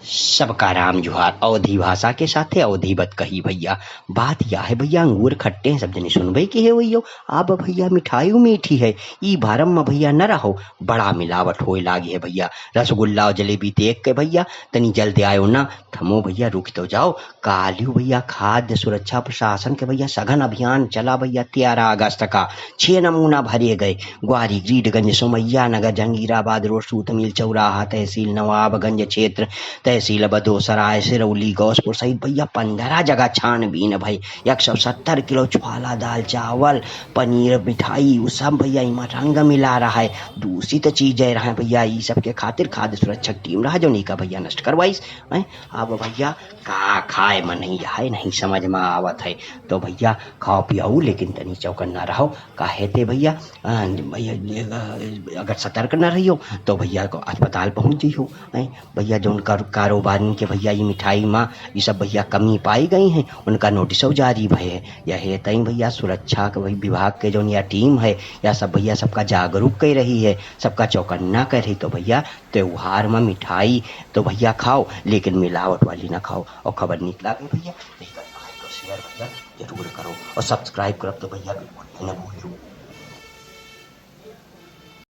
सबका राम जुहार। अवधी भाषा के साथे अवधी बत कही भैया। बात यह है भैया, अंगूर खट्टे हैं, सब जने सुनबे की है भैया। अब भैया मिठाई मीठी है, ई भारम में भैया न रहो, बड़ा मिलावट होए लागी है भैया। रसगुल्ला और जलेबी देख के भैया तनी जल्दी आयो ना, थमो भैया रुक तो जाओ। काल्यू भैया खाद्य सुरक्षा प्रशासन के भैया सघन अभियान चला भैया 13 अगस्त का। 6 नमूना भरे गए। ग्वारी, ग्रीडगंज, सोमैया नगर, जहांगीराबाद रोड, सूत मिल चौराहा, तहसील नवाबगंज क्षेत्र, तहसील बदोसराय, सिरौली, गौसपुर सहित भैया 15 जगह छानबीन भाई। 170 किलो ज्वाला दाल चावल पनीर मिठाई वो सब भैया इमा रंग मिला रहा है, दूषित चीजें रहा है भैया। ये सब के खातिर खाद्य सुरक्षक टीम रहा जो नहीं का भैया नष्ट करवाइस। अब भैया का खाए मन नहीं है, नहीं समझ में आवत है, तो भैया खाओ पियाऊ लेकिन तनी चौकन्ना रहो। काहे ते भैया भैया अगर सतर्क न रहियो तो भैया को अस्पताल पहुंच जइहो। भैया जो उनका कारोबार के भैया ये मिठाई माँ ये सब भैया कमी पाई गई हैं, उनका नोटिस जारी भय है। यह तई भैया सुरक्षा के विभाग के जो या टीम है या सब भैया सबका जागरूक कर रही है, सबका चौकन्ना कर रही। तो भैया त्योहार में मिठाई तो भैया खाओ लेकिन मिलावट वाली ना खाओ। और खबर निकला भी भैया शेयर भैया जरूर करो और सब्सक्राइब करो तो भैया बिल्कुल न भूलो।